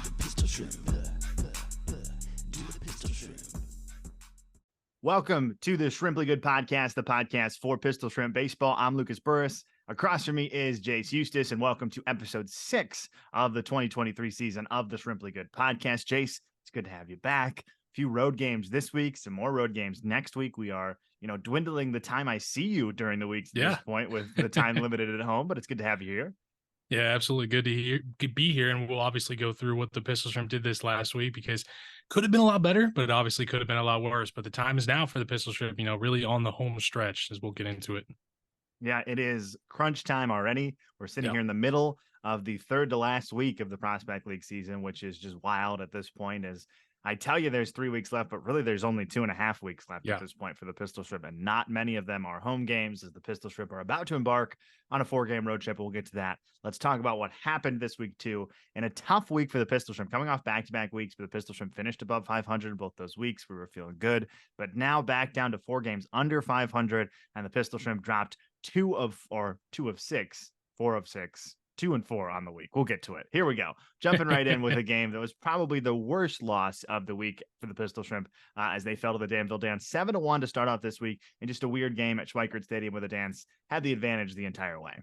the Pistol Shrimp. Do the Pistol Shrimp. Welcome to the Shrimply Good Podcast, the podcast for Pistol Shrimp Baseball. I'm Lucas Burris. Across from me is Jayce Eustice, and welcome to episode 6 of the 2023 season of the Shrimply Good Podcast. Jayce, it's good to have you back. A few road games this week, some more road games next week. We are, dwindling the time I see you during the weeks at this point with the time limited at home, but it's good to have you here. Yeah, absolutely. Good to be here. And we'll obviously go through what the Pistol Shrimp did this last week, because could have been a lot better, but it obviously could have been a lot worse. But the time is now for the Pistol Shrimp, really on the home stretch, as we'll get into it. Yeah, it is crunch time already. We're sitting here in the middle of the third to last week of the Prospect League season, which is just wild at this point. As I tell you, there's 3 weeks left, but really there's only 2.5 weeks left at this point for the Pistol Shrimp, and not many of them are home games, as the Pistol Shrimp are about to embark on a 4-game road trip. We'll get to that. Let's talk about what happened this week too. In a tough week for the Pistol Shrimp, coming off back-to-back weeks, but the Pistol Shrimp finished above 500 in both those weeks. We were feeling good, but now back down to 4 games under 500, and the Pistol Shrimp dropped 4 of 6 2-4 on the week. We'll get to it. Here we go. Jumping right in with a game that was probably the worst loss of the week for the Pistol Shrimp, as they fell to the Danville Dans 7-1 to start off this week in just a weird game at Schweickert Stadium, where the Dans had the advantage the entire way.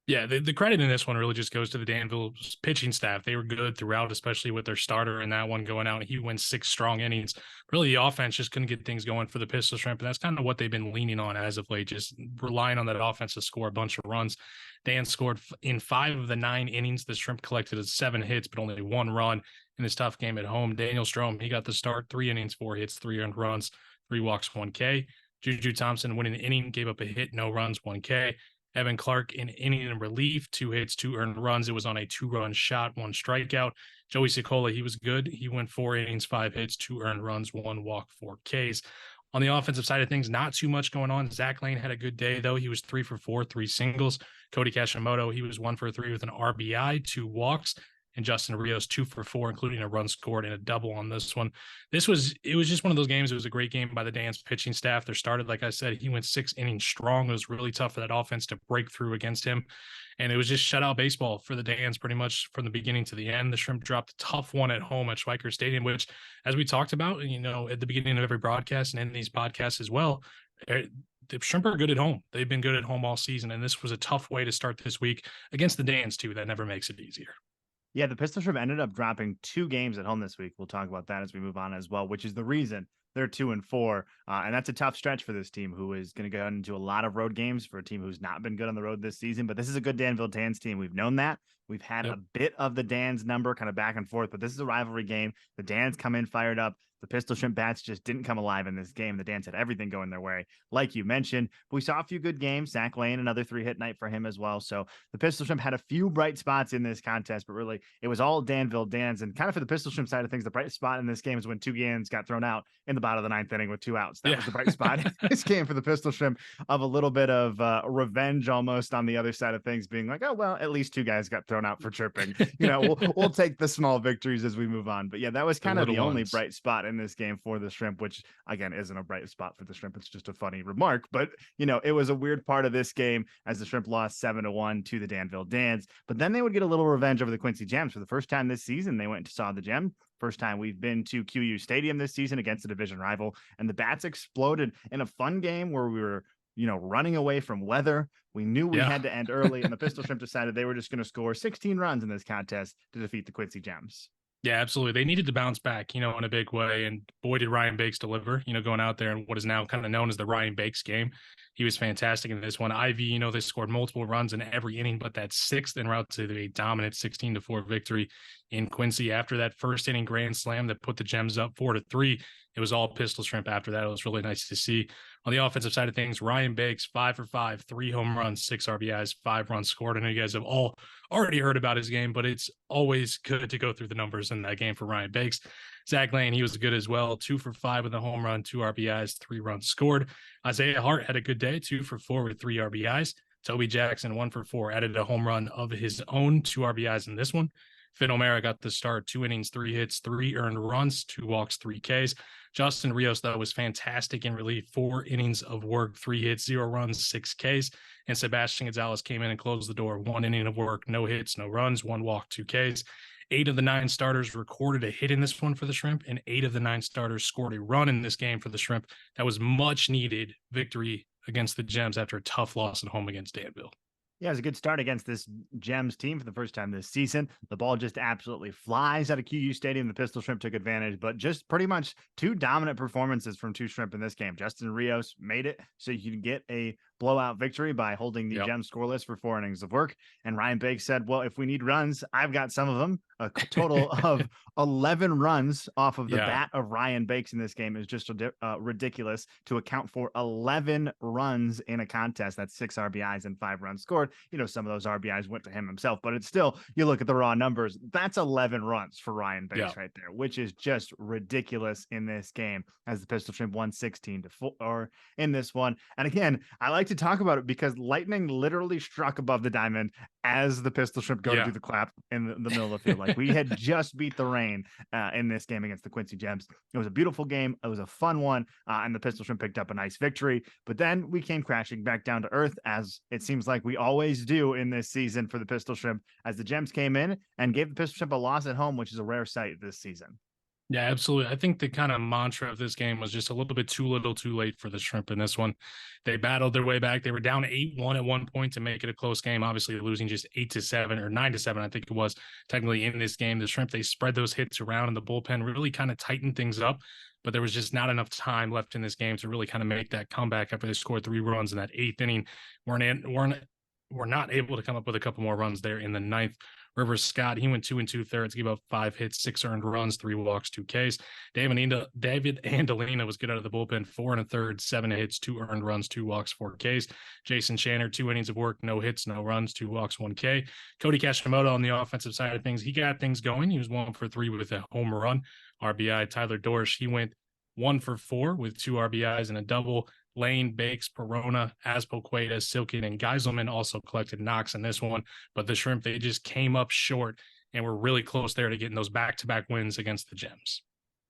Yeah, the credit in this one really just goes to the Danville pitching staff. They were good throughout, especially with their starter in that one going out. He went 6 strong innings. Really, the offense just couldn't get things going for the Pistol Shrimp, and that's kind of what they've been leaning on as of late, just relying on that offense to score a bunch of runs. Dan scored in 5 of the 9 innings. The Shrimp collected 7 hits, but only 1 run in this tough game at home. Daniel Strom, he got the start, 3 innings, 4 hits, 3 earned runs, 3 walks, 1 K. Juju Thompson went an inning, gave up a hit, no runs, 1 K. Evan Clark in inning in relief, 2 hits, 2 earned runs. It was on a 2-run shot, 1 strikeout. Joey Sokola, he was good. He went 4 innings, 5 hits, 2 earned runs, 1 walk, 4 Ks. On the offensive side of things, not too much going on. Zach Lane had a good day, though. He was 3 for 4, 3 singles. Cody Kashimoto, he was 1 for 3 with an RBI, 2 walks. And Justin Rios, 2 for 4, including a run scored and a double on this one. It was just one of those games. It was a great game by the Dans pitching staff. Their started, like I said, he went 6 innings strong. It was really tough for that offense to break through against him. And it was just shutout baseball for the Dans pretty much from the beginning to the end. The Shrimp dropped a tough one at home at Schweickert Stadium, which, as we talked about, at the beginning of every broadcast and in these podcasts as well, the Shrimp are good at home. They've been good at home all season, and this was a tough way to start this week against the Dans, too. That never makes it easier. Yeah, the Pistol Shrimp ended up dropping 2 games at home this week. We'll talk about that as we move on as well, which is the reason they're 2-4. And that's a tough stretch for this team, who is going to go into a lot of road games for a team who's not been good on the road this season. But this is a good Danville Dans team. We've known that. We've had a bit of the Dans number kind of back and forth, but this is a rivalry game. The Dans come in fired up. The Pistol Shrimp bats just didn't come alive in this game. The Dans had everything going their way, like you mentioned. But we saw a few good games. Zach Lane, another 3-hit night for him as well. So the Pistol Shrimp had a few bright spots in this contest, but really it was all Danville Dans. And kind of for the Pistol Shrimp side of things, the bright spot in this game is when 2 Gans got thrown out in the bottom of the 9th inning with 2 outs. That was the bright spot in this game for the Pistol Shrimp, of a little bit of revenge almost on the other side of things, being like, oh, well, at least 2 guys got thrown out for chirping. We'll take the small victories as we move on. But yeah, that was kind of the only bright spot in this game for the Shrimp, which again isn't a bright spot for the Shrimp. It's just a funny remark, but it was a weird part of this game as the Shrimp lost 7-1 to the Danville Dans. But then they would get a little revenge over the Quincy Gems. For the first time this season, they went and saw the Gem. First time we've been to QU Stadium this season against a division rival, and the bats exploded in a fun game where we were running away from weather. We knew we had to end early, and the Pistol Shrimp decided they were just going to score 16 runs in this contest to defeat the Quincy Gems. Yeah, absolutely. They needed to bounce back, in a big way. And boy, did Ryan Bakes deliver, going out there in what is now kind of known as the Ryan Bakes game. He was fantastic in this one. Ivy, they scored multiple runs in every inning, but that 6th en route to the dominant 16-4 victory in Quincy. After that first inning grand slam that put the Gems up 4-3, it was all Pistol Shrimp after that. It was really nice to see. On the offensive side of things, Ryan Bakes, 5 for 5, 3 home runs, 6 RBIs, 5 runs scored. I know you guys have all already heard about his game, but it's always good to go through the numbers in that game for Ryan Bakes. Zach Lane, he was good as well, 2 for 5 with a home run, 2 RBIs, 3 runs scored. Isaiah Hart had a good day, 2 for 4 with 3 RBIs. Toby Jackson, 1 for 4, added a home run of his own, 2 RBIs in this one. Finn O'Mara got the start, 2 innings, 3 hits, 3 earned runs, 2 walks, 3 Ks. Justin Rios, though, was fantastic in relief, 4 innings of work, 3 hits, 0 runs, 6 Ks. And Sebastian Gonzalez came in and closed the door, 1 inning of work, no hits, no runs, 1 walk, 2 Ks. 8 of the 9 starters recorded a hit in this one for the Shrimp, and 8 of the 9 starters scored a run in this game for the Shrimp. That was much needed victory against the Gems after a tough loss at home against Danville. Yeah, it was a good start against this Gems team for the first time this season. The ball just absolutely flies out of QU Stadium. The Pistol Shrimp took advantage, but just pretty much two dominant performances from two Shrimp in this game. Justin Rios made it so you can get a blowout victory by holding the Gems scoreless for 4 innings of work. And Ryan Bakes said, well, if we need runs, I've got some of them. A total of 11 runs off of the bat of Ryan Bakes in this game is just ridiculous to account for 11 runs in a contest. That's 6 RBIs and 5 runs scored. You know, some of those RBIs went to him himself, but it's still, you look at the raw numbers, that's 11 runs for Ryan Bakes right there, which is just ridiculous in this game as the Pistol Shrimp won 16-4 in this one. And again, I like to talk about it because lightning literally struck above the diamond as the Pistol Shrimp go to do the clap in the middle of the field. Like we had just beat the rain in this game against the Quincy Gems. It was a beautiful game. It was a fun one. And the Pistol Shrimp picked up a nice victory. But then we came crashing back down to earth, as it seems like we always do in this season for the Pistol Shrimp, as the Gems came in and gave the Pistol Shrimp a loss at home, which is a rare sight this season. Yeah, absolutely. I think the kind of mantra of this game was just a little bit too little too late for the Shrimp in this one. They battled their way back. They were down 8-1 at one point to make it a close game, obviously losing just 8-7 or 9-7, I think it was technically in this game. The Shrimp, they spread those hits around in the bullpen, really kind of tightened things up, but there was just not enough time left in this game to really kind of make that comeback after they scored 3 runs in that 8th inning. We're not able to come up with a couple more runs there in the 9th. Rivers Scott, he went 2 2/3, gave up 5 hits, 6 earned runs, 3 walks, 2 Ks. David Andolina was good out of the bullpen, 4 1/3, 7 hits, 2 earned runs, 2 walks, 4 Ks. Jason Shanner, 2 innings of work, no hits, no runs, 2 walks, 1 K. Cody Kashimoto on the offensive side of things, he got things going. He was 1 for 3 with a home run. RBI. Tyler Dorsch, he went 1 for 4 with 2 RBIs and a double. Lane, Bakes, Perona, Aspoqueta, Silkin, and Geiselman also collected knocks in this one. But the Shrimp, they just came up short and were really close there to getting those back-to-back wins against the Gems.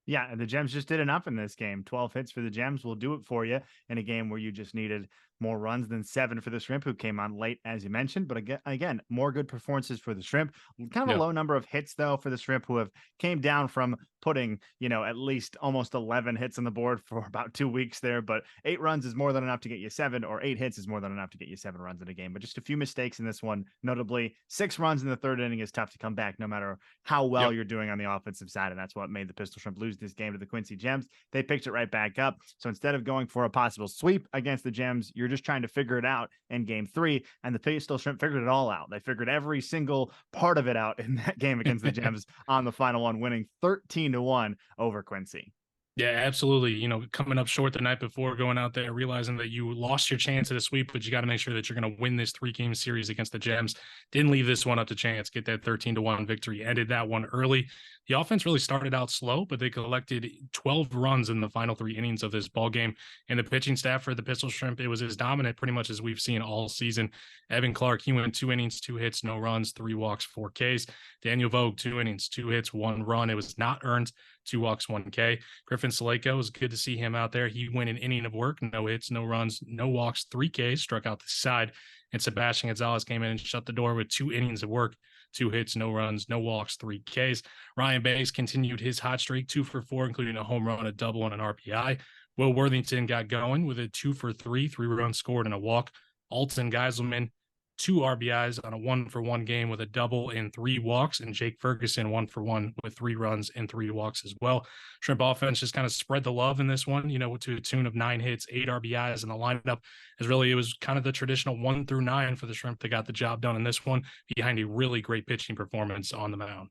Yeah, and the Gems just did enough in this game. 12 hits for the Gems will do it for you in a game where you just needed more runs than 7 for the Shrimp, who came on late, as you mentioned. But again, more good performances for the Shrimp. Kind of a low number of hits, though, for the Shrimp, who have came down from putting, at least almost 11 hits on the board for about 2 weeks there. But 8 runs is more than enough to get you 7, or 8 hits is more than enough to get you 7 runs in a game. But just a few mistakes in this one. Notably, 6 runs in the 3rd inning is tough to come back, no matter how well you're doing on the offensive side. And that's what made the Pistol Shrimp lose this game to the Quincy Gems. They picked it right back up. So instead of going for a possible sweep against the Gems, you're just trying to figure it out in game 3. And the Pistol Shrimp figured it all out. They figured every single part of it out in that game against the Gems on the final one, winning 13-1 over Quincy. Yeah, absolutely. Coming up short the night before, going out there, realizing that you lost your chance at a sweep, but you got to make sure that you're going to win this 3-game series against the Gems. Didn't leave this one up to chance. Get that 13-1 victory. Ended that one early. The offense really started out slow, but they collected 12 runs in the final 3 innings of this ball game. And the pitching staff for the Pistol Shrimp, it was as dominant pretty much as we've seen all season. Evan Clark, he went 2 innings, 2 hits, no runs, 3 walks, 4 Ks. Daniel Vogue, 2 innings, 2 hits, 1 run. It was not earned. 2 walks, 1 K. Griffin Saleko, it was good to see him out there. He went an inning of work, no hits, no runs, no walks, 3 Ks, struck out the side. And Sebastian Gonzalez came in and shut the door with 2 innings of work, 2 hits, no runs, no walks, 3 Ks. Ryan Bakes continued his hot streak, 2 for 4, including a home run, a double, and an RBI. Will Worthington got going with a 2 for 3, 3 runs scored and a walk. Alton Geiselman, 2 RBIs on a 1-for-1 game with a double and 3 walks, and Jake Ferguson 1-for-1 with 3 runs and 3 walks as well. Shrimp offense just kind of spread the love in this one, to a tune of 9 hits, 8 RBIs, and the lineup it was kind of the traditional 1 through 9 for the Shrimp that got the job done in this one behind a really great pitching performance on the mound.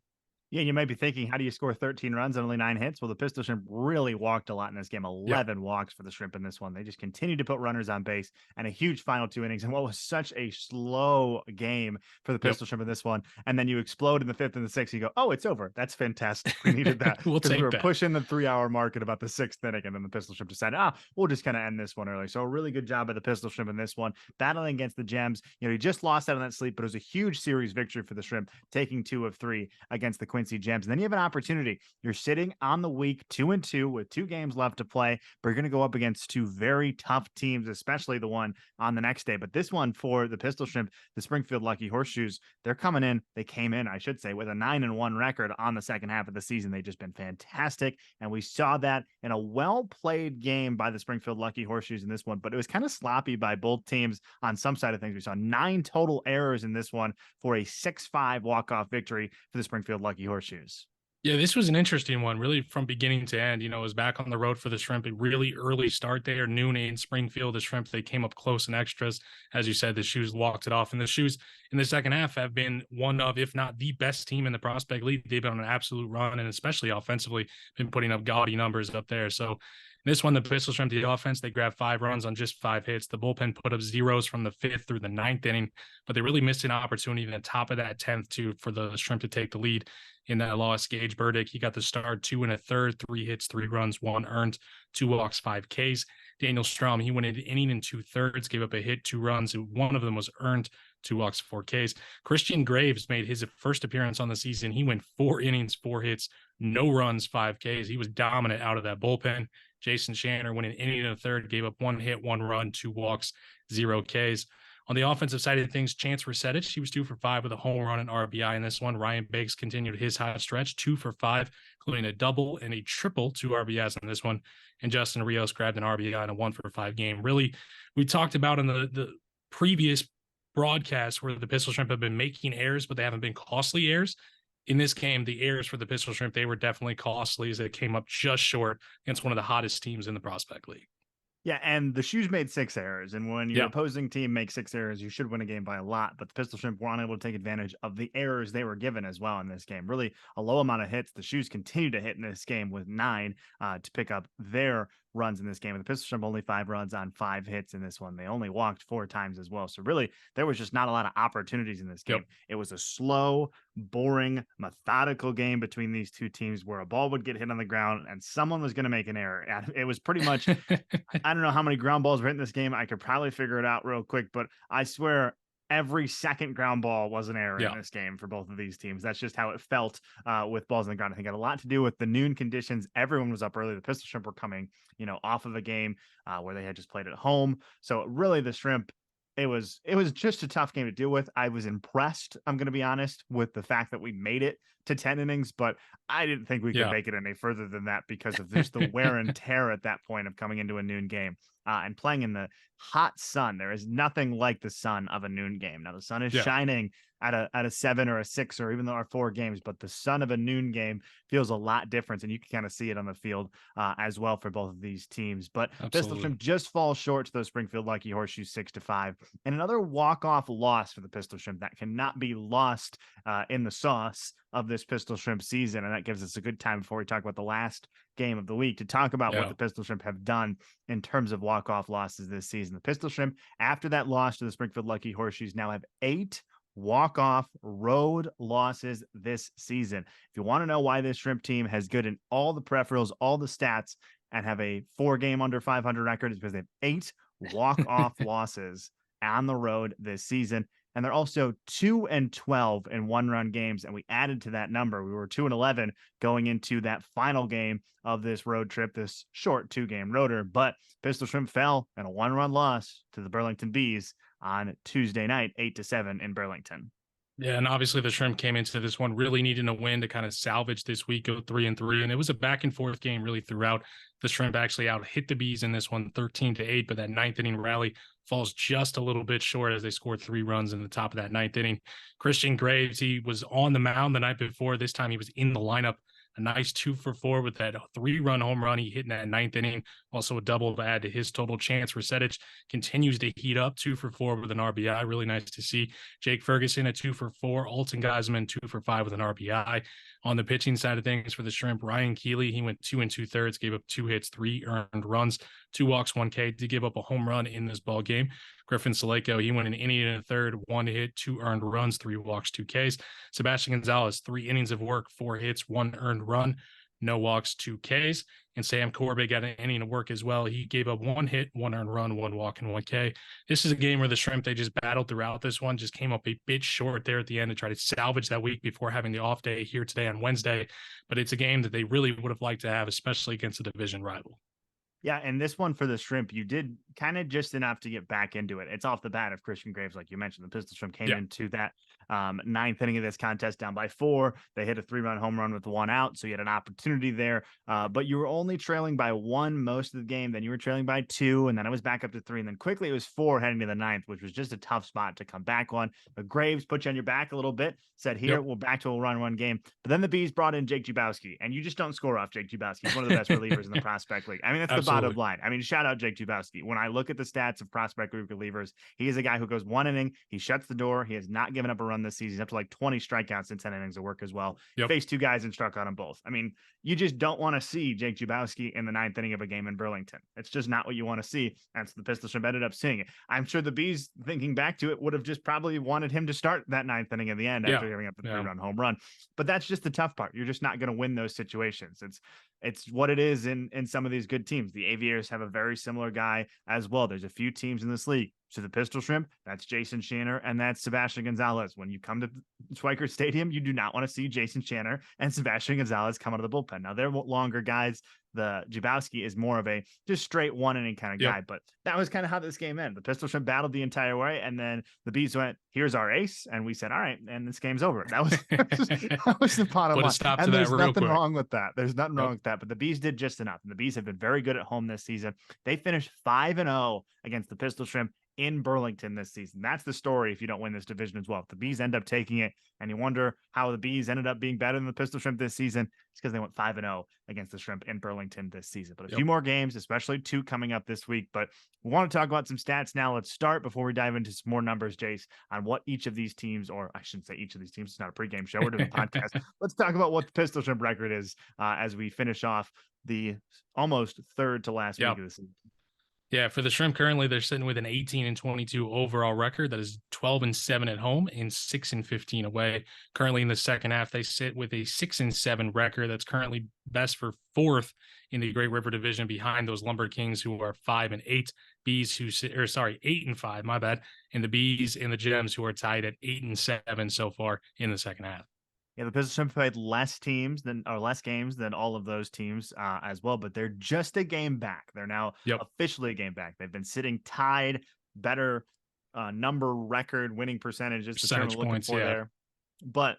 Yeah, you might be thinking, how do you score 13 runs and only 9 hits? Well, the Pistol Shrimp really walked a lot in this game. 11 walks for the Shrimp in this one. They just continued to put runners on base, and a huge final 2 innings. And what was such a slow game for the Pistol Shrimp in this one. And then you explode in the 5th and the 6th. You go, oh, it's over. That's fantastic. We needed that. We'll take we were that. pushing the 3-hour mark at about the 6th inning, and then the Pistol Shrimp decided, we'll just kind of end this one early. So a really good job by the Pistol Shrimp in this one, battling against the Gems. He just lost out on that sleep, but it was a huge series victory for the Shrimp, taking 2 of 3 against the Quincy Quincy Gems. And then you have an opportunity. You're sitting on the week 2-2 with 2 games left to play, but you're going to go up against 2 very tough teams, especially the one on the next day. But this one for the Pistol Shrimp, the Springfield Lucky Horseshoes, they came in, I should say, with a 9-1 record on the second half of the season. They've just been fantastic. And we saw that in a well-played game by the Springfield Lucky Horseshoes in this one, but it was kind of sloppy by both teams on some side of things. We saw 9 total errors in this one for a 6-5 walk-off victory for the Springfield Lucky Horseshoes. Yeah, this was an interesting one, really from beginning to end. You know, it was back on the road for the Shrimp, a really early start there, noon in Springfield. The Shrimp, they came up close in extras. As you said, the Shoes walked it off. And the Shoes in the second half have been one of, if not the best team in the Prospect League. They've been on an absolute run, and especially offensively, been putting up gaudy numbers up there. So this one, the Pistol Shrimp, the offense, they grabbed 5 runs on just 5 hits. The bullpen put up zeros from the 5th through the 9th inning, but they really missed an opportunity in the top of that 10th for the Shrimp to take the lead in that loss. Gage Burdick, he got the start, 2 1/3, 3 hits, 3 runs, 1 earned, 2 walks, 5 Ks. Daniel Strom, he went an inning and 2/3, gave up a hit, 2 runs. One of them was earned, 2 walks, 4 Ks. Christian Graves made his first appearance on the season. He went 4 innings, 4 hits, no runs, 5 Ks. He was dominant out of that bullpen. Jason Shanner went an inning and a third, gave up 1 hit, 1 run, 2 walks, 0 Ks. On the offensive side of things, Chance Resetich, he was 2 for 5 with a home run and RBI in this one. Ryan Bakes continued his hot stretch, 2 for 5, including a double and a triple, 2 RBIs in this one. And Justin Rios grabbed an RBI in a 1 for 5 game. Really, we talked about in the previous broadcast where the Pistol Shrimp have been making errors, but they haven't been costly errors. In this game, the errors for the Pistol Shrimp, they were definitely costly as they came up just short against one of the hottest teams in the Prospect League. Yeah, and the Shoes made 6 errors. And when your opposing team makes 6 errors, you should win a game by a lot. But the Pistol Shrimp were unable to take advantage of the errors they were given as well in this game. Really a low amount of hits. The Shoes continued to hit in this game with 9 to pick up their runs in this game. And the Pistol Shrimp only 5 runs on 5 hits in this one. They only walked 4 times as well. So really, there was just not a lot of opportunities in this game. It was a slow, boring, methodical game between these two teams where a ball would get hit on the ground and someone was going to make an error. And it was pretty much, I don't know how many ground balls were hit in this game. I could probably figure it out real quick, but I swear every second ground ball was an error in this game for both of these teams. That's just how it felt with balls on the ground. I think it had a lot to do with the noon conditions. Everyone was up early. The Pistol Shrimp were coming, off of a game where they had just played at home. So really the Shrimp, it was just a tough game to deal with. I was impressed, I'm going to be honest, with the fact that we made it to 10 innings, but I didn't think we could make it any further than that because of just the wear and tear at that point of coming into a noon game and playing in the hot sun. There is nothing like the sun of a noon game. Now the sun is shining at a 7 or a 6 or even though our 4 games, but the sun of a noon game feels a lot different, and you can kind of see it on the field as well for both of these teams. But Pistol Shrimp just falls short to those Springfield Lucky Horseshoes 6-5, and another walk-off loss for the Pistol Shrimp that cannot be lost in the sauce of this Pistol Shrimp season. And that gives us a good time before we talk about the last game of the week to talk about what the Pistol Shrimp have done in terms of walk-off losses this season. The Pistol Shrimp, after that loss to the Springfield Lucky Horseshoes, now have 8 walk-off road losses this season. If you want to know why this Shrimp team has good in all the peripherals, all the stats, and have a 4-game under 500 record, is because they have 8 walk-off losses on the road this season. And they're also 2-12 in 1-run games. And we added to that number. We were 2-11 going into that final game of this road trip, this short 2-game roader. But Pistol Shrimp fell in a 1-run loss to the Burlington Bees on Tuesday night, 8-7 in Burlington. Yeah, and obviously the Shrimp came into this one really needing a win to kind of salvage this week of 3-3, and it was a back and forth game really throughout. The Shrimp actually out hit the Bees in this one 13-8, but that 9th inning rally falls just a little bit short as they scored 3 runs in the top of that 9th inning. Christian Graves, he was on the mound the night before. This time he was in the lineup. A nice 2 for 4 with that 3-run home run he hit in that 9th inning. Also a double to add to his total. Chance Resetich continues to heat up, 2 for 4 with an RBI. Really nice to see. Jake Ferguson a 2 for 4. Alton Geisman 2 for 5 with an RBI. On the pitching side of things for the Shrimp, Ryan Keeley, he went 2 2/3, gave up 2 hits, 3 earned runs, 2 walks, 1 K to give up a home run in this ball game. Griffin Saleko, he went an inning and a third, 1 hit, 2 earned runs, 3 walks, 2 Ks. Sebastian Gonzalez, 3 innings of work, 4 hits, 1 earned run. no walks, 2 Ks. And Sam Corbett got an inning of work as well. He gave up 1 hit, 1 earned run, 1 walk, and 1 K. This is a game where the Shrimp, they just battled throughout this one, just came up a bit short there at the end to try to salvage that week before having the off day here today on Wednesday. But it's a game that they really would have liked to have, especially against a division rival. Yeah, and this one for the Shrimp, you did kind of just enough to get back into it. It's off the bat of Christian Graves, like you mentioned. The Pistol Shrimp came into that ninth inning of this contest down by 4. They hit a 3-run home run with 1 out, so you had an opportunity there. But you were only trailing by 1 most of the game. Then you were trailing by 2, and then it was back up to 3, and then quickly it was 4 heading to the ninth, which was just a tough spot to come back on. But Graves put you on your back a little bit, said, here, we're back to a run-1 game. But then the Bees brought in Jake Jubowski, and you just don't score off Jake Jubowski. He's one of the best relievers in the Prospect League. I mean, that's the bottom line. I mean, shout out Jake Jubowski. When I look at the stats of Prospect League relievers, he is a guy who goes 1 inning, he shuts the door, he has not given up a run this season. He's up to like 20 strikeouts in 10 innings of work as well. Faced 2 guys and struck on them both. I mean, you just don't want to see Jake Jubowski in the 9th inning of a game in Burlington. It's just not what you want to see. And so the Pistol Shrimp ended up seeing it. I'm sure the Bees, thinking back to it, would have just probably wanted him to start that 9th inning at the end after giving up the 3-run home run. But that's just the tough part. You're just not going to win those situations. It's what it is in some of these good teams. The Aviators have a very similar guy as well. There's a few teams in this league. So the Pistol Shrimp, that's Jason Shanner and that's Sebastian Gonzalez. When you come to Schweickert Stadium, you do not want to see Jason Shanner and Sebastian Gonzalez come out of the bullpen. Now, they're longer guys. The Jubowski is more of a just straight 1 inning kind of guy, but that was kind of how this game ended. The Pistol Shrimp battled the entire way, and then the Bees went, here's our ace, and we said, all right, and this game's over. That was that was the bottom line. And there's nothing wrong with that. There's nothing wrong with that, but the Bees did just enough, and the Bees have been very good at home this season. They finished 5-0 against the Pistol Shrimp in Burlington this season. That's the story if you don't win this division as well. If the Bees end up taking it and you wonder how the Bees ended up being better than the Pistol Shrimp this season, it's because they went 5-0 against the Shrimp in Burlington this season. But a few more games, especially 2 coming up this week. But we want to talk about some stats now. Let's start before we dive into some more numbers, Jayce, on what each of these teams, or I shouldn't say each of these teams, it's not a pregame show, we're doing a podcast. Let's talk about what the Pistol Shrimp record is as we finish off the almost third to last week of the season. Yeah, for the Shrimp, currently they're sitting with an 18-22 overall record. That is 12-7 at home and 6-15 away. Currently in the second half, they sit with a 6-7 record. That's currently best for 4th in the Great River Division, behind those Lumber Kings, who are 5-8. Bees, who sit, or sorry, 8-5, my bad. And the Bees and the Gems, who are tied at 8-7 so far in the second half. Yeah, the Pistol Shrimp played less games than all of those teams as well, but they're just a game back. They're now officially a game back. They've been sitting tied, better number record, winning percentages, percentage points, there. But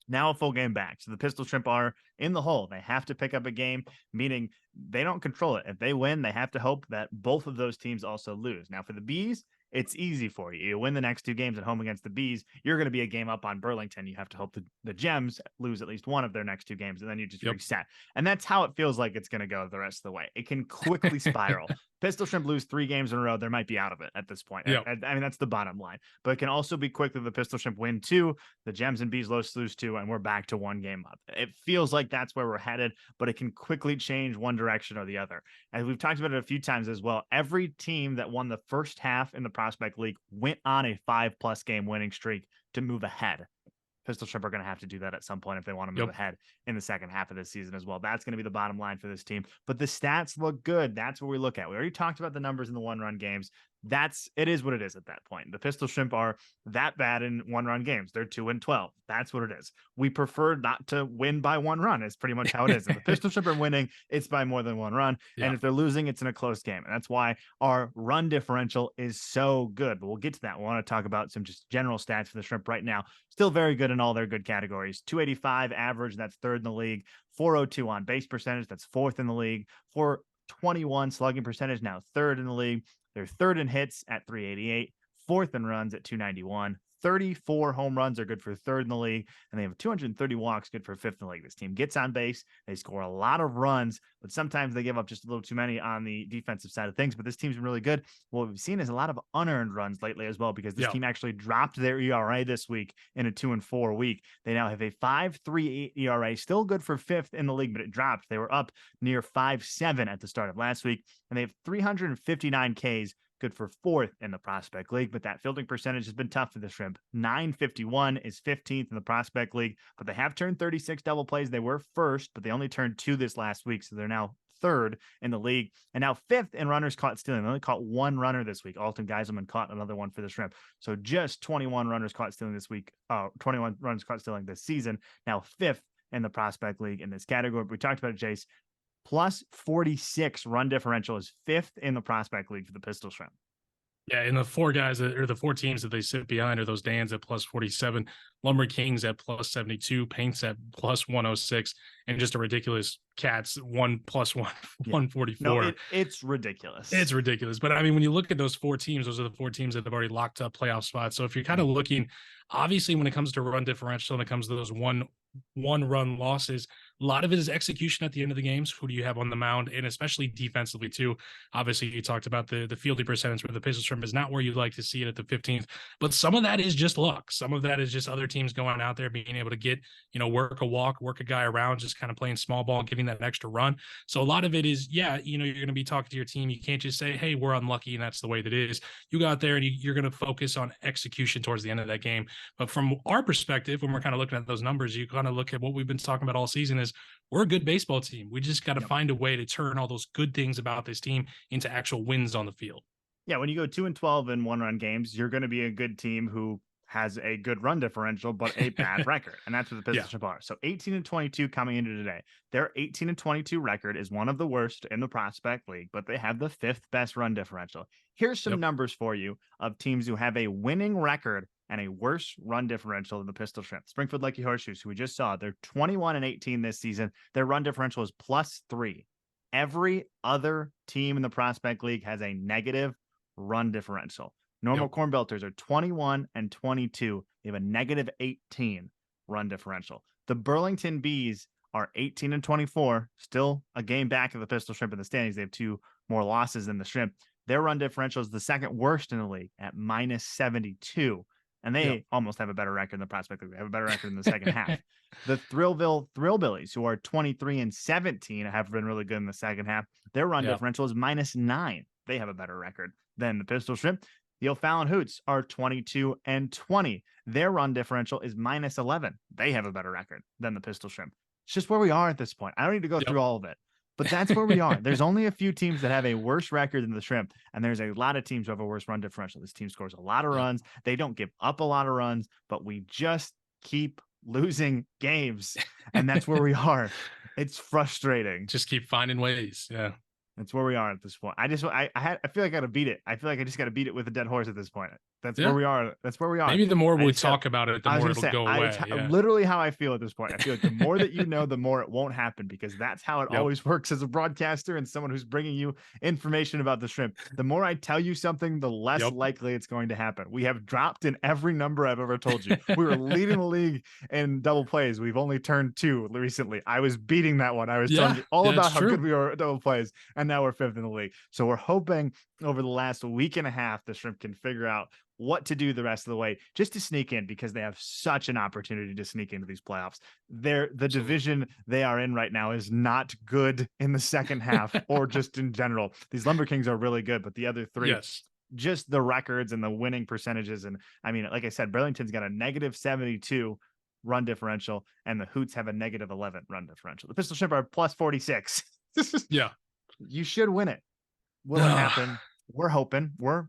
now a full game back. So the Pistol Shrimp are in the hole. They have to pick up a game, meaning they don't control it. If they win, they have to hope that both of those teams also lose. Now for the Bees, it's easy for you. You win the next 2 games at home against the Bees, you're going to be a game up on Burlington. You have to hope the Gems lose at least one of their next 2 games, and then you just reset. And that's how it feels like it's going to go the rest of the way. It can quickly spiral. Pistol Shrimp lose 3 games in a row, they might be out of it at this point. I mean, that's the bottom line. But it can also be quickly the Pistol Shrimp win 2, the Gems and Bees lose 2, and we're back to 1 game up. It feels like that's where we're headed, but it can quickly change one direction or the other. And we've talked about it a few times as well. Every team that won the first half in the Prospect League went on a 5+ game winning streak to move ahead. Pistol Shrimp are going to have to do that at some point if they want to move ahead in the second half of this season as well. That's going to be the bottom line for this team. But the stats look good. That's what we look at. We already talked about the numbers in the 1-run games. It is what it is at that point. The Pistol Shrimp are that bad in 1-run games. They're 2-12. That's what it is. We prefer not to win by 1 run. Is pretty much how it is. If the Pistol Shrimp are winning, it's by more than 1 run. And if they're losing, it's in a close game. And that's why our run differential is so good. But we'll get to that. We want to talk about some just general stats for the Shrimp right now. Still very good in all their good categories. 285 average, that's 3rd in the league. 402 on base percentage, that's 4th in the league. 421 slugging percentage, now 3rd in the league. They're 3rd in hits at 388, 4th in runs at 291, 34 home runs are good for 3rd in the league, and they have 230 walks, good for 5th in the league. This team gets on base. They score a lot of runs, but sometimes they give up just a little too many on the defensive side of things. But this team's been really good. What we've seen is a lot of unearned runs lately as well, because this team actually dropped their ERA this week in a 2-4 week. They now have a 5.38 ERA, still good for 5th in the league, but it dropped. They were up near 5.7 at the start of last week, and they have 359 Ks good for 4th in the Prospect League, but that fielding percentage has been tough for the Shrimp. .951 is 15th in the Prospect League, but they have turned 36 double plays. They were first, but they only turned 2 this last week, so they're now 3rd in the league, and now 5th in runners caught stealing. They only caught 1 runner this week. Alton Geiselman caught another one for the Shrimp. So just 21 runners caught stealing this week. 21 runners caught stealing this season. Now 5th in the Prospect League in this category. We talked about it, Jayce. Plus 46 run differential is 5th in the Prospect League for the Pistol Shrimp. Yeah, and the 4 guys or the 4 teams that they sit behind are those Dans at plus 47, Lumber Kings at plus 72, Paints at plus 106, and just a ridiculous Cats 144. No, it's ridiculous. It's ridiculous. But I mean, when you look at those 4 teams, those are the 4 teams that have already locked up playoff spots. So if you're kind of looking, obviously, when it comes to run differential and it comes to those one run losses, a lot of it is execution at the end of the games. Who do you have on the mound? And especially defensively too. Obviously, you talked about the fielding percentage where the Pistol Shrimp is not where you'd like to see it at the 15th, but some of that is just luck. Some of that is just other teams going out there being able to get, work a walk, work a guy around, just kind of playing small ball, getting that extra run. So a lot of it is, you're going to be talking to your team. You can't just say, hey, we're unlucky and that's the way that it is. You go out there and you're going to focus on execution towards the end of that game. But from our perspective, when we're kind of looking at those numbers, you kind of look at what we've been talking about all season is we're a good baseball team. We just got to find a way to turn all those good things about this team into actual wins on the field. Yeah, when you go 2-12 in 1-run games, you're going to be a good team who has a good run differential, but a bad record. And that's what the Pistol Shrimp are. So 18-22 coming into today. Their 18-22 record is one of the worst in the Prospect League, but they have the 5th best run differential. Here's some numbers for you of teams who have a winning record and a worse run differential than the Pistol Shrimp. Springfield Lucky Horseshoes, who we just saw, they're 21-18 this season. Their run differential is +3. Every other team in the Prospect League has a negative run differential. Normal Corn Belters are 21-22. They have a -18 run differential. The Burlington Bees are 18-24, still a game back of the Pistol Shrimp in the standings. They have 2 more losses than the Shrimp. Their run differential is the 2nd worst in the league at -72. And they almost have a better record in the Prospect League. They have a better record in the second half. The Thrillville Thrillbillies, who are 23-17, have been really good in the second half. Their run differential is -9. They have a better record than the Pistol Shrimp. The O'Fallon Hoots are 22-20. Their run differential is -11. They have a better record than the Pistol Shrimp. It's just where we are at this point. I don't need to go through all of it, but that's where we are. There's only a few teams that have a worse record than the Shrimp, and there's a lot of teams who have a worse run differential. This team scores a lot of runs. They don't give up a lot of runs, but we just keep losing games, and that's where we are. It's frustrating. Just keep finding ways. Yeah. That's where we are at this point. I feel like I got to beat it. I feel like I just got to beat it with a dead horse at this point. That's where we are. That's where we are. Maybe the more we talk about it, the more it'll go away. Literally how I feel at this point. I feel like the more that you know, the more it won't happen, because that's how it always works as a broadcaster and someone who's bringing you information about the Shrimp. The more I tell you something, the less likely it's going to happen. We have dropped in every number I've ever told you. We were leading the league in double plays. We've only turned 2 recently. I was beating that one. I was telling you all about how good we were at double plays, and now we're 5th in the league. So we're hoping over the last week and a half, the Shrimp can figure out what to do the rest of the way just to sneak in, because they have such an opportunity to sneak into these playoffs. The division they are in right now is not good in the second half or just in general. These Lumber Kings are really good, but the other 3, just the records and the winning percentages. And I mean, like I said, Burlington's got a -72 run differential, and the Hoots have a -11 run differential. The Pistol Shrimp are +46. You should win it. Will it happen? We're hoping. We're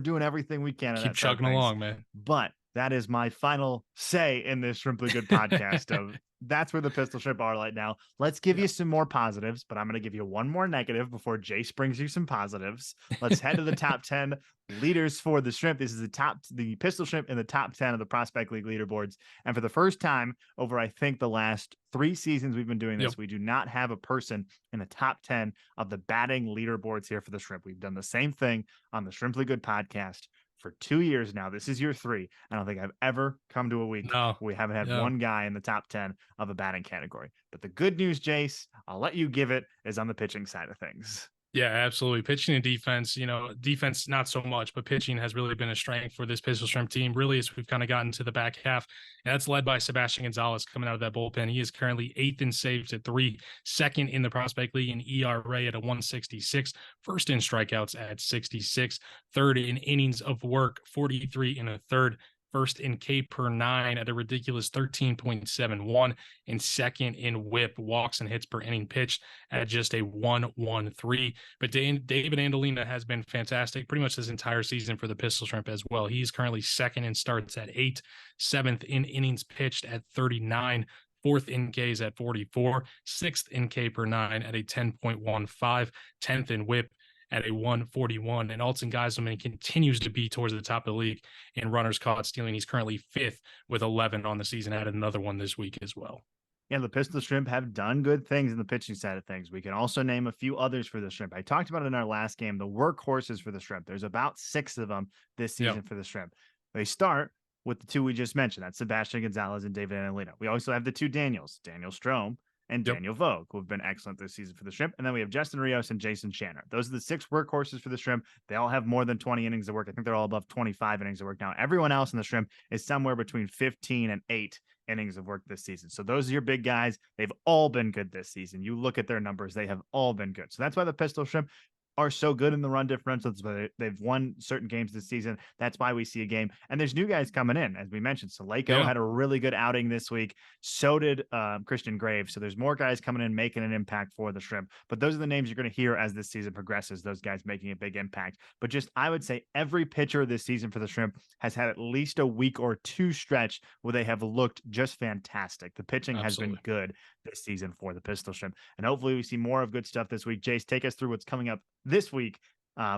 doing everything we can. Keep chugging along, man. But that is my final say in this Shrimply Good podcast. That's where the Pistol Shrimp are right now. Let's give you some more positives, but I'm going to give you one more negative before Jayce brings you some positives. Let's head to the top 10 leaders for the Shrimp. This is the Pistol Shrimp in the top 10 of the Prospect League leaderboards. And for the first time over, I think, the last 3 seasons we've been doing this, we do not have a person in the top 10 of the batting leaderboards here for the Shrimp. We've done the same thing on the Shrimply Good podcast for 2 years now. This is year 3. I don't think I've ever come to a week we haven't had one guy in the top 10 of a batting category. But the good news, Jayce, I'll let you give it, is on the pitching side of things. Yeah, absolutely. Pitching and defense, defense not so much, but pitching has really been a strength for this Pistol Shrimp team. Really, as we've kind of gotten to the back half, and that's led by Sebastian Gonzalez coming out of that bullpen. He is currently 8th in saves at 3, second in the Prospect League in ERA at a 166, first in strikeouts at 66, third in innings of work, 43 in a third, first in K per 9 at a ridiculous 13.71, and second in whip, walks and hits per inning pitched at just a 113. But David Andolina has been fantastic pretty much this entire season for the Pistol Shrimp as well. He's currently second in starts at 8, seventh in innings pitched at 39, fourth in Ks at 44, sixth in K per 9 at a 10.15, 10th in whip at a 141. And Alton Geiselman continues to be towards the top of the league in runners caught stealing. He's currently 5th with 11 on the season. Added another one this week as well. Yeah, the Pistol Shrimp have done good things in the pitching side of things. We can also name a few others for the Shrimp. I talked about it in our last game, the workhorses for the Shrimp. There's about 6 of them this season for the Shrimp. They start with the 2 we just mentioned. That's Sebastian Gonzalez and David Andolina. We also have the 2 Daniels, Daniel Strome and Daniel Vogt, who have been excellent this season for the Shrimp. And then we have Justin Rios and Jason Shanner. Those are the 6 workhorses for the Shrimp. They all have more than 20 innings of work. I think they're all above 25 innings of work now. Everyone else in the Shrimp is somewhere between 15 and 8 innings of work this season. So those are your big guys. They've all been good this season. You look at their numbers, they have all been good. So that's why the Pistol Shrimp are so good in the run differentials, but they've won certain games this season. That's why we see a game. And there's new guys coming in, as we mentioned. Saleko had a really good outing this week. So did Christian Graves. So there's more guys coming in making an impact for the Shrimp. But those are the names you're going to hear as this season progresses, those guys making a big impact. But just, I would say every pitcher this season for the Shrimp has had at least a week or 2 stretch where they have looked just fantastic. The pitching has been good this season for the Pistol Shrimp. And hopefully we see more of good stuff this week. Jayce, take us through what's coming up this week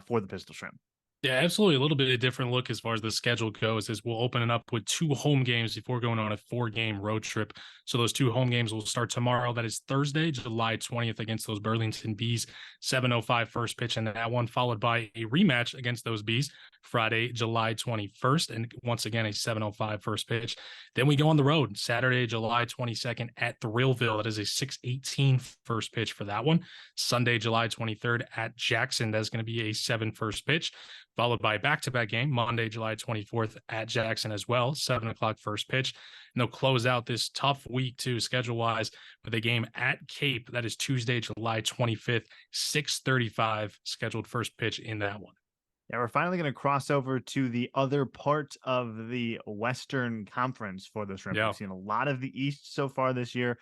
for the Pistol Shrimp. Yeah, absolutely. A little bit of a different look as far as the schedule goes is we'll open it up with 2 home games before going on a 4-game road trip. So those 2 home games will start tomorrow. That is Thursday, July 20th against those Burlington Bees, 7:05 first pitch in that one, followed by a rematch against those Bees Friday, July 21st. And once again, a 7:05 first pitch. Then we go on the road Saturday, July 22nd at Thrillville. That is a 6:18 first pitch for that one. Sunday, July 23rd at Jackson. That's going to be a 7 first pitch, followed by a back-to-back game Monday, July 24th at Jackson as well, 7 o'clock first pitch. And they'll close out this tough week too, schedule-wise, with a game at Cape. That is Tuesday, July 25th, 6:35 scheduled first pitch in that one. Yeah, we're finally going to cross over to the other part of the Western Conference for the Shrimp. We've seen a lot of the East so far this year.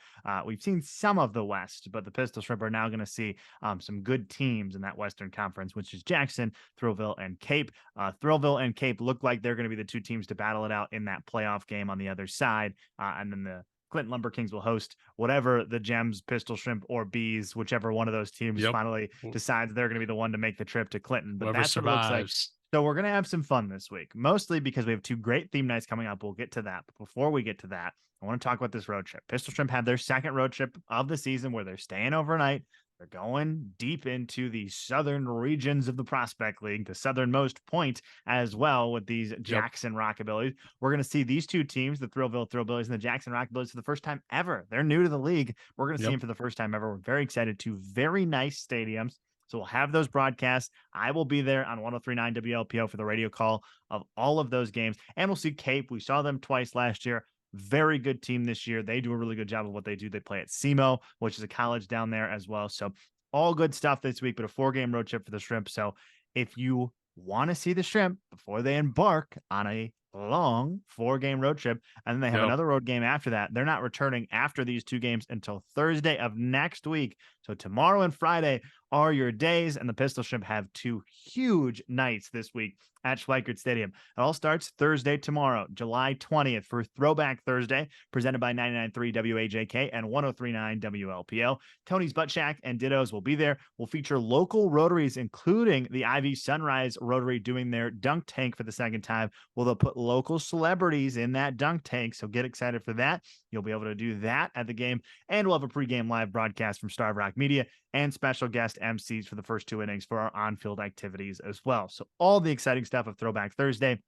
We've seen some of the West, but the Pistol Shrimp are now going to see some good teams in that Western Conference, which is Jackson, Thrillville, and Cape. Thrillville and Cape look like they're going to be the 2 teams to battle it out in that playoff game on the other side. And then the Clinton Lumber Kings will host whatever the Gems, Pistol Shrimp, or Bees, whichever one of those teams finally decides they're going to be the one to make the trip to Clinton. But that's what it looks like. So we're going to have some fun this week, mostly because we have 2 great theme nights coming up. We'll get to that. But before we get to that, I want to talk about this road trip. Pistol Shrimp have their 2nd road trip of the season where they're staying overnight. They're going deep into the southern regions of the Prospect League, the southernmost point as well with these Jackson Rockabillies. We're going to see these 2 teams, the Thrillville Thrillbillies and the Jackson Rockabillies, for the first time ever. They're new to the league. We're going to see them for the first time ever. We're very excited. 2 very nice stadiums. So we'll have those broadcasts. I will be there on 103.9 WLPO for the radio call of all of those games. And we'll see Cape. We saw them twice last year. Very good team this year. They do a really good job of what they do. They play at SEMO, which is a college down there as well. So all good stuff this week, but a 4-game road trip for the Shrimp. So if you want to see the Shrimp before they embark on a long 4-game road trip, and then they have another road game after that, they're not returning after these 2 games until Thursday of next week. So tomorrow and Friday are your days, and the Pistol Shrimp have 2 huge nights this week at Schweickert Stadium. It all starts Thursday tomorrow, July 20th, for Throwback Thursday, presented by 99.3 WAJK and 103.9 WLPL. Tony's Butt Shack and Dittos will be there. We'll feature local rotaries, including the Ivy Sunrise Rotary doing their dunk tank for the 2nd time. Well, they'll put local celebrities in that dunk tank, so get excited for that. You'll be able to do that at the game, and we'll have a pregame live broadcast from Starve Rock Media and special guest MCs for the first 2 innings for our on-field activities as well. So all the exciting stuff of Throwback Thursday.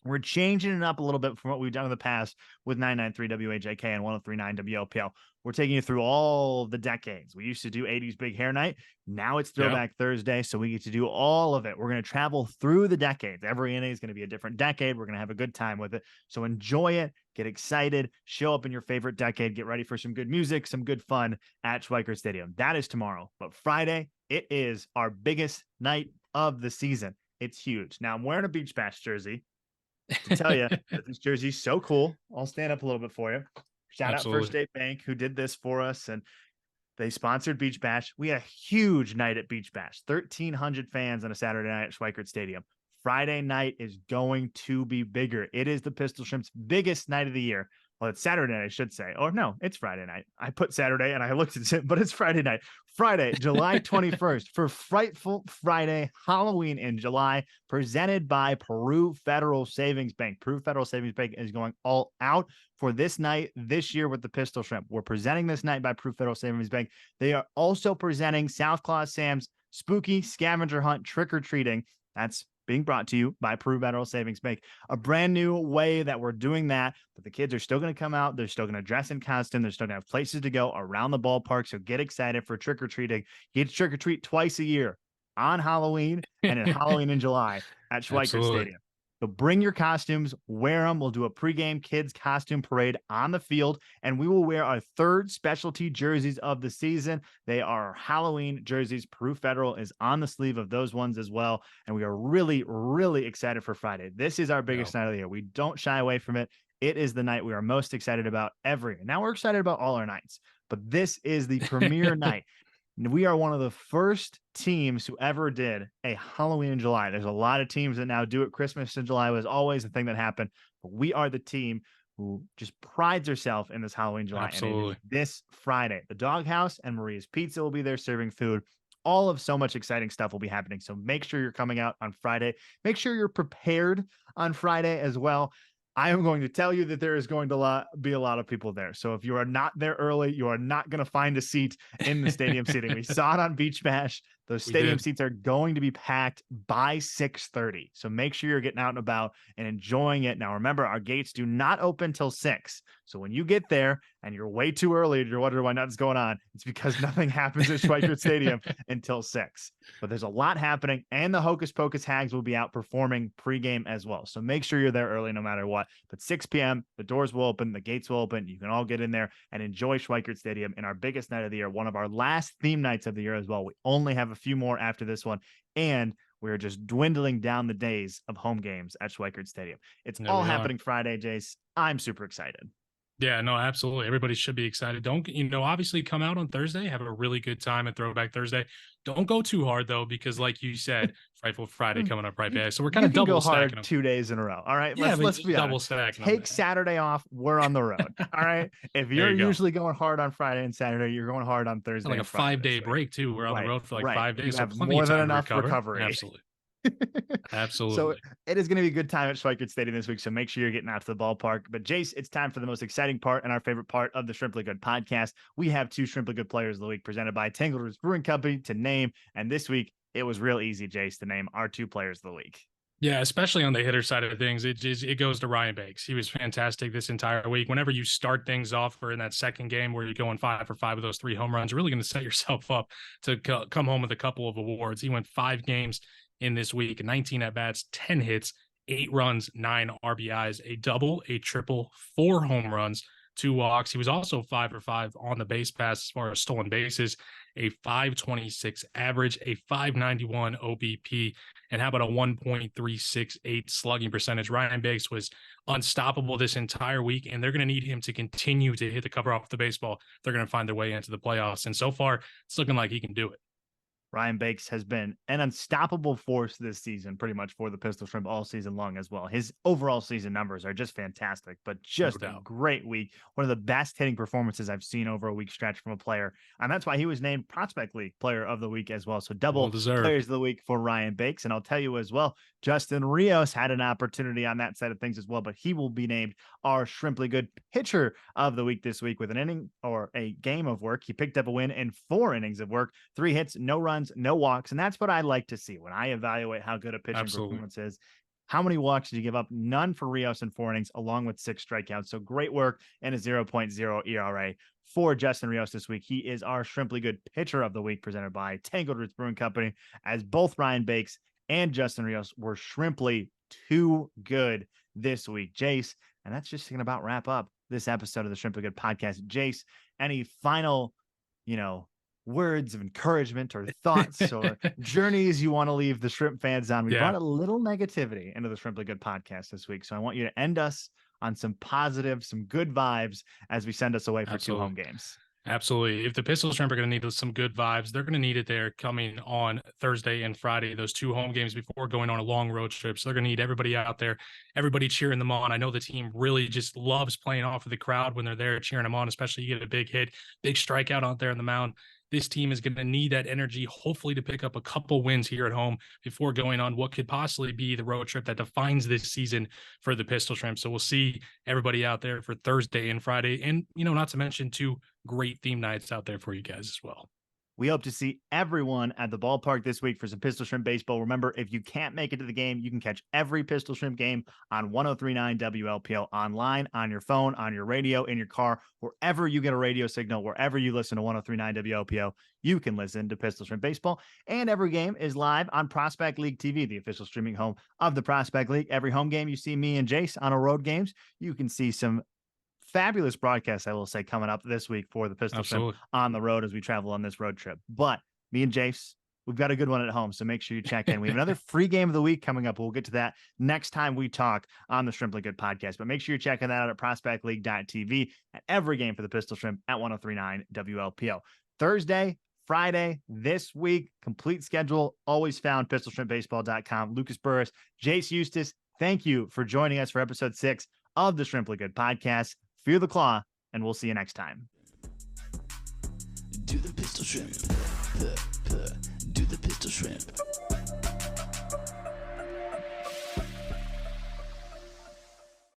We're changing it up a little bit from what we've done in the past with 993 WHAK and 1039 WLPL. We're taking you through all the decades. We used to do 80s Big Hair Night. Now it's Throwback Thursday, so we get to do all of it. We're going to travel through the decades. Every inning is going to be a different decade. We're going to have a good time with it. So enjoy it. Get excited. Show up in your favorite decade. Get ready for some good music, some good fun at Schweickert Stadium. That is tomorrow. But Friday, it is our biggest night of the season. It's huge. Now, I'm wearing a Beach Bash jersey to tell you that this jersey's so cool. I'll stand up a little bit for you. Shout out First State Bank who did this for us, and they sponsored Beach Bash. We had a huge night at Beach Bash, 1,300 fans on a Saturday night at Schweickert Stadium. Friday night is going to be bigger. It is the Pistol Shrimp's biggest night of the year. Well, it's Saturday night, I should say. Or no, it's Friday night. I put Saturday and I looked at it, but it's Friday night. Friday, July 21st for Frightful Friday, Halloween in July, presented by Peru Federal Savings Bank. Peru Federal Savings Bank is going all out for this night this year with the Pistol Shrimp. We're presenting this night by Peru Federal Savings Bank. They are also presenting South Claw Sam's Spooky Scavenger Hunt Trick-or-Treating. That's being brought to you by Peru Federal Savings Bank. A brand new way that we're doing that, but the kids are still going to come out. They're still going to dress in costume. They're still going to have places to go around the ballpark. So get excited for trick-or-treating. You get to trick-or-treat twice a year, on Halloween and at Halloween in July at Schweickert Stadium. So bring your costumes, wear them. We'll do a pregame kids costume parade on the field, and we will wear our third specialty jerseys of the season. They are Halloween jerseys. Peru Federal is on the sleeve of those ones as well, and we are really, really excited for Friday. This is our biggest night of the year. We don't shy away from it. It is the night we are most excited about every. Now we're excited about all our nights, but this is the premier night. We are one of the first teams who ever did a Halloween in July. There's a lot of teams that now do it. Christmas in July was always a thing that happened, but we are the team who just prides herself in this Halloween July. Absolutely. And it is this Friday, the Doghouse and Maria's Pizza will be there serving food. All of so much exciting stuff will be happening. So make sure you're coming out on Friday. Make sure you're prepared on Friday as well. I am going to tell you that there is going to be a lot of people there. So if you are not there early, you are not going to find a seat in the stadium seating. We saw it on Beach Bash. Those stadium seats are going to be packed by 6:30. So make sure you're getting out and about and enjoying it. Now, remember, our gates do not open till 6. So when you get there and you're way too early and you're wondering why nothing's going on, it's because nothing happens at Schweickert Stadium until 6. But there's a lot happening, and the Hocus Pocus Hags will be out performing pregame as well. So make sure you're there early no matter what. But 6 p.m., the doors will open, the gates will open. You can all get in there and enjoy Schweickert Stadium in our biggest night of the year, one of our last theme nights of the year as well. We only have a few more after this one, and we're just dwindling down the days of home games at Schweickert Stadium. It's all happening Friday, Jayce. I'm super excited. Yeah, no, absolutely. Everybody should be excited. Don't, obviously come out on Thursday, have a really good time at Throwback Thursday. Don't go too hard though, because like you said, Frightful Friday coming up right back. So we're kind of double stacking them 2 days in a row. All right. Yeah, let's be double honest. stacking. Take Saturday off. We're on the road. All right. If you're usually going hard on Friday and Saturday, you're going hard on Thursday. Like a 5-day break too. We're on the road for like 5 days. You have so more than enough recovery. Absolutely. Absolutely. So it is going to be a good time at Schweickert Stadium this week. So make sure you're getting out to the ballpark. But Jayce, it's time for the most exciting part and our favorite part of the Shrimply Good podcast. We have 2 Shrimply Good players of the week presented by Tangled Brewing Company to name. And this week it was real easy, Jayce, to name our 2 players of the week. Yeah, especially on the hitter side of things, it goes to Ryan Bakes. He was fantastic this entire week. Whenever you start things off or in that second game where you're going 5 for 5 with those 3 home runs, you're really going to set yourself up to come home with a couple of awards. He went 5 games in this week, 19 at-bats, 10 hits, 8 runs, 9 RBIs, a double, a triple, 4 home runs, 2 walks. He was also 5 for 5 on the base pass as far as stolen bases, a 526 average, a 591 OBP, and how about a 1.368 slugging percentage? Ryan Bakes was unstoppable this entire week, and they're going to need him to continue to hit the cover off the baseball. They're going to find their way into the playoffs, and so far, it's looking like he can do it. Ryan Bakes has been an unstoppable force this season, pretty much for the Pistol Shrimp all season long as well. His overall season numbers are just fantastic, but just a great week. One of the best hitting performances I've seen over a week stretch from a player. And that's why he was named Prospect League Player of the Week as well. So double Players of the Week for Ryan Bakes. And I'll tell you as well, Justin Rios had an opportunity on that side of things as well, but he will be named our Shrimply Good Pitcher of the Week this week with an inning or a game of work. He picked up a win in 4 innings of work, 3 hits, no runs, no walks. And that's what I like to see when I evaluate how good a pitching performance is. How many walks did you give up? None for Rios in 4 innings, along with 6 strikeouts. So great work and a 0.0 ERA for Justin Rios this week. He is our Shrimply Good Pitcher of the Week, presented by Tangled Brewing Company, as both Ryan Bakes and Justin Rios were Shrimply too good this week. Jayce, and that's just going to about wrap up this episode of the Shrimply Good podcast. Jayce, any final, words of encouragement or thoughts or journeys you want to leave the shrimp fans on? We brought a little negativity into the Shrimply Good podcast this week, so I want you to end us on some positive, some good vibes as we send us away for 2 home games. Absolutely. If the Pistol Shrimp are going to need some good vibes, they're going to need it there coming on Thursday and Friday, those 2 home games before going on a long road trip. So they're going to need everybody out there, everybody cheering them on. I know the team really just loves playing off of the crowd when they're there cheering them on, especially you get a big hit, big strikeout out there on the mound. This team is going to need that energy, hopefully to pick up a couple wins here at home before going on what could possibly be the road trip that defines this season for the Pistol Shrimp. So we'll see everybody out there for Thursday and Friday. And, not to mention 2 great theme nights out there for you guys as well. We hope to see everyone at the ballpark this week for some Pistol Shrimp baseball. Remember, if you can't make it to the game, you can catch every Pistol Shrimp game on 103.9 WLPL online, on your phone, on your radio, in your car, wherever you get a radio signal, wherever you listen to 103.9 WLPL, you can listen to Pistol Shrimp baseball. And every game is live on Prospect League TV, the official streaming home of the Prospect League. Every home game you see me and Jayce on our road games, you can see some fabulous broadcast, I will say, coming up this week for the Pistol Shrimp on the road as we travel on this road trip. But me and Jayce, we've got a good one at home, so make sure you check in. We have another free game of the week coming up. We'll get to that next time we talk on the Shrimply Good podcast. But make sure you're checking that out at prospectleague.tv at every game for the Pistol Shrimp at 103.9 WLPL. Thursday, Friday, this week, complete schedule, always found, pistolshrimpbaseball.com. Lucas Burris, Jayce Eustice, thank you for joining us for episode 6 of the Shrimply Good podcast. Fear the claw, and we'll see you next time. Do the Pistol Shrimp. Do the Pistol Shrimp.